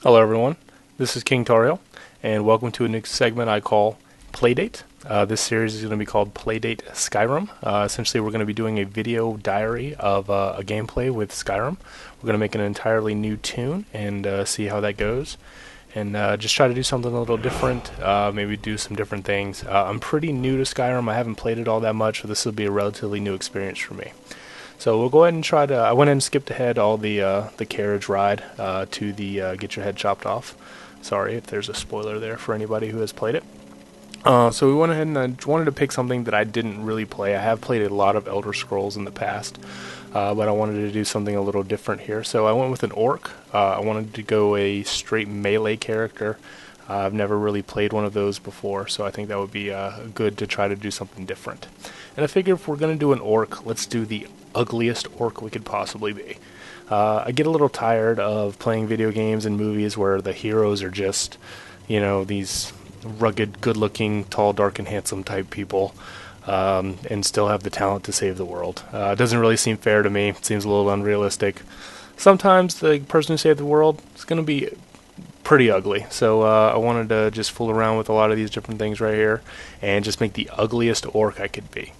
Hello everyone, this is King Toriel, and welcome to a new segment I call Playdate. This series is going to be called Playdate Skyrim. Essentially we're going to be doing a video diary of a gameplay with Skyrim. We're going to make an entirely new tune and see how that goes. And just try to do something a little different, maybe do some different things. I'm pretty new to Skyrim, I haven't played it all that much, so this will be a relatively new experience for me. So we'll go ahead and try to. I went and skipped ahead all the carriage ride to the get your head chopped off. Sorry if there's a spoiler there for anybody who has played it. So we went ahead and I wanted to pick something that I didn't really play. I have played a lot of Elder Scrolls in the past, but I wanted to do something a little different here. So I went with an orc. I wanted to go a straight melee character. I've never really played one of those before, so I think that would be good to try to do something different. And I figured if we're going to do an orc, let's do the ugliest orc we could possibly be. I get a little tired of playing video games and movies where the heroes are just, these rugged, good-looking, tall, dark, and handsome type people, and still have the talent to save the world. It doesn't really seem fair to me. It seems a little unrealistic. Sometimes the person who saved the world is going to be pretty ugly, so I wanted to just fool around with a lot of these different things right here and just make the ugliest orc I could be.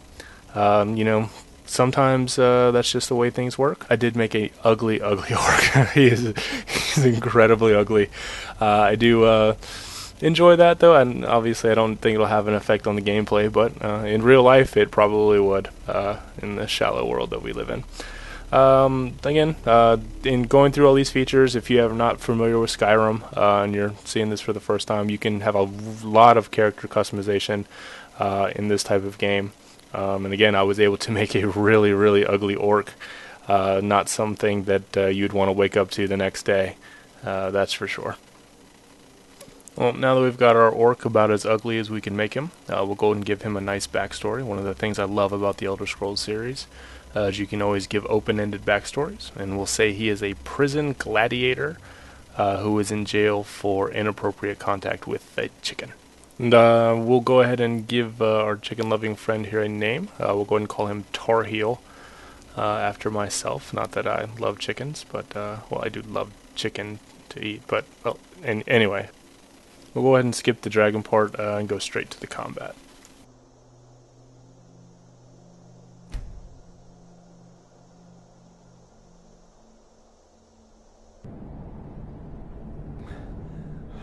Sometimes that's just the way things work. I did make a ugly orc. He's incredibly ugly. I do enjoy that though, and obviously I don't think it'll have an effect on the gameplay, but in real life it probably would, in the shallow world that we live in. Again, in going through all these features, if you are not familiar with Skyrim and you're seeing this for the first time, you can have a lot of character customization in this type of game. And again, I was able to make a really, really ugly orc, not something that you'd want to wake up to the next day, that's for sure. Well, now that we've got our orc about as ugly as we can make him, we'll go and give him a nice backstory. One of the things I love about the Elder Scrolls series is you can always give open-ended backstories, and we'll say he is a prison gladiator who is in jail for inappropriate contact with a chicken. And we'll go ahead and give our chicken-loving friend here a name. We'll go ahead and call him Tarheel, after myself. Not that I love chickens, but, well, I do love chicken to eat, but, well, anyway. We'll go ahead and skip the dragon part and go straight to the combat.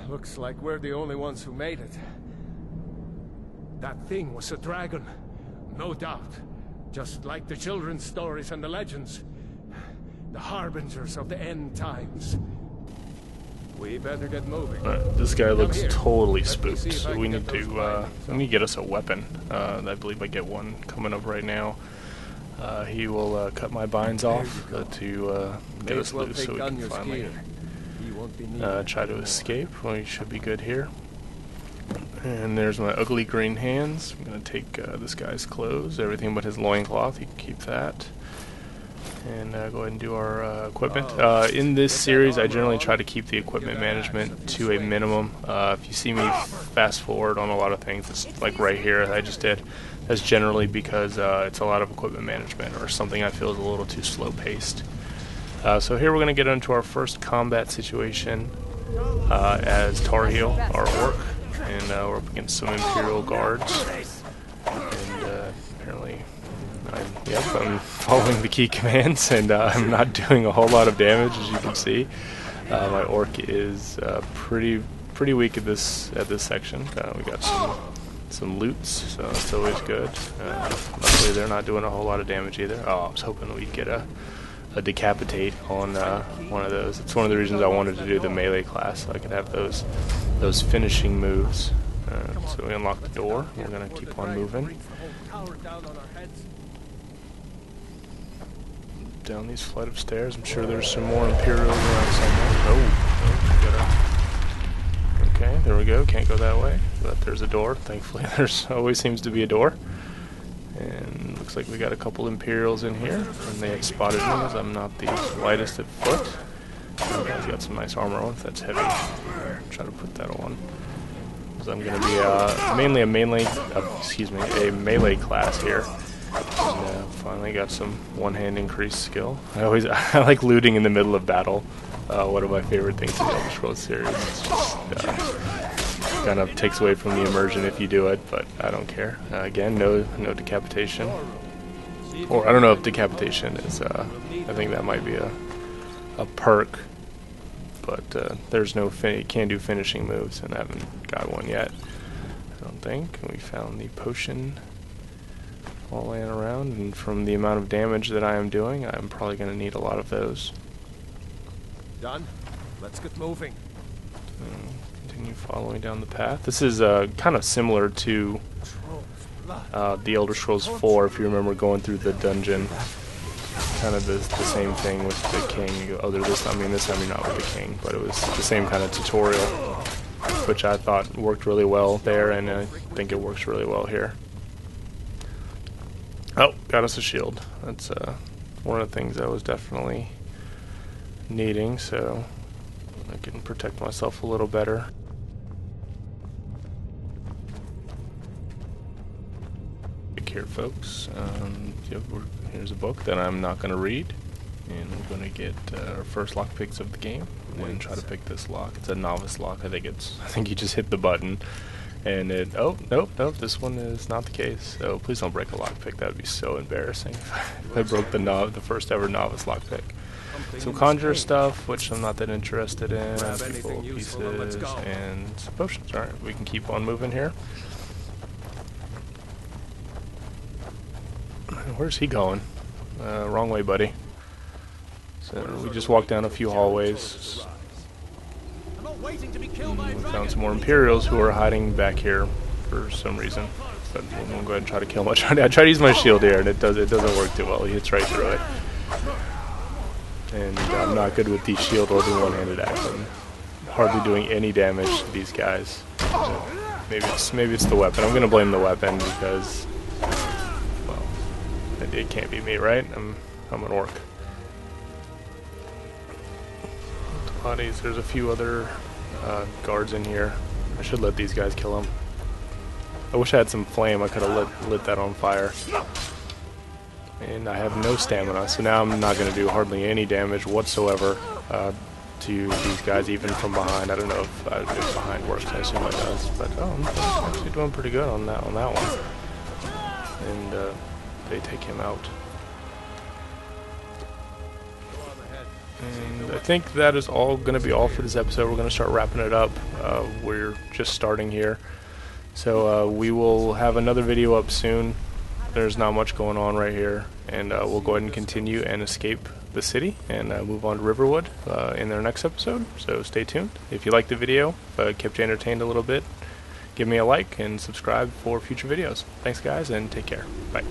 Looks like we're the only ones who made it. That thing was a dragon, no doubt. Just like the children's stories and the legends. The harbingers of the end times. We better get moving. This guy looks totally spooked, so we need to get us a weapon. I believe I get one coming up right now. He will cut my binds off to get us loose so we can finally try to escape. We should be good here. And there's my ugly green hands. I'm going to take this guy's clothes, everything but his loincloth. You can keep that. And go ahead and do our equipment. In this series, I generally try to keep the equipment management to a minimum. If you see me fast forward on a lot of things, it's like right here I just did. That's generally because it's a lot of equipment management or something I feel is a little too slow paced. So here we're going to get into our first combat situation as Tarheel, our orc. And we're up against some Imperial guards. And apparently, I'm following the key commands, and I'm not doing a whole lot of damage, as you can see. My orc is pretty weak at this section. We got some loots, so that's always good. Luckily, they're not doing a whole lot of damage either. Oh, I was hoping we'd get a decapitate on one of those. It's one of the reasons I wanted to do the melee class, so I could have those finishing moves. So we unlock the door. We're gonna keep on moving down these flight of stairs. I'm sure there's some more Imperials around somewhere. Okay, there we go. Can't go that way, but there's a door. Thankfully, there's always seems to be a door. And looks like we got a couple Imperials in here, and they had spotted me as I'm not the lightest at foot. He's got some nice armor on, if that's heavy. Try to put that on. So I'm going to be mainly a melee class here. And finally got some one-hand increased skill. I like looting in the middle of battle. one of my favorite things in the Elder Scrolls series. It's just, kind of takes away from the immersion if you do it, but I don't care. Again, no decapitation. Or I don't know if decapitation is, I think that might be a perk, but there's no you can't do finishing moves, and I haven't got one yet, I don't think. We found the potion all laying around, and from the amount of damage that I am doing, I'm probably going to need a lot of those. Done. Let's get moving. Continue following down the path. This is kind of similar to the Elder Scrolls 4, if you remember going through the dungeon. Kind of the same thing with the king. Other this time you're not with the king, but it was the same kind of tutorial, which I thought worked really well there, and I think it works really well here. Oh, got us a shield. That's one of the things I was definitely needing, so I can protect myself a little better. Here, folks. Here's a book that I'm not going to read, and we're going to get our first lockpicks of the game, and try to pick this lock. It's a novice lock. I think you just hit the button, and it. Oh, nope. This one is not the case. So please don't break a lockpick. That would be so embarrassing if I broke the first ever novice lockpick. Some conjure stuff, which I'm not that interested in. People pieces and some potions. All right, we can keep on moving here. Where's he going? Wrong way, buddy. So we just walked down a few hallways. We found some more Imperials who are hiding back here for some reason. But I'm gonna go ahead and try to kill him. I try to use my shield here, and it doesn't work too well. He hits right through it. And I'm not good with these shield or the one-handed axe. I'm hardly doing any damage to these guys. Maybe it's the weapon. I'm gonna blame the weapon because, well, it can't be me, right? I'm an orc. Bodies. There's a few other guards in here. I should let these guys kill them. I wish I had some flame. I could have lit that on fire. And I have no stamina, so now I'm not going to do hardly any damage whatsoever to these guys, even from behind. I don't know if behind works. I assume it does, but I'm actually doing pretty good on that one. And they take him out. And I think that is all going to be all for this episode. We're going to start wrapping it up. We're just starting here, so we will have another video up soon. There's not much going on right here, and we'll go ahead and continue and escape the city and move on to Riverwood in our next episode, so stay tuned. If you liked the video, kept you entertained a little bit, give me a like and subscribe for future videos. Thanks guys, and take care. Bye.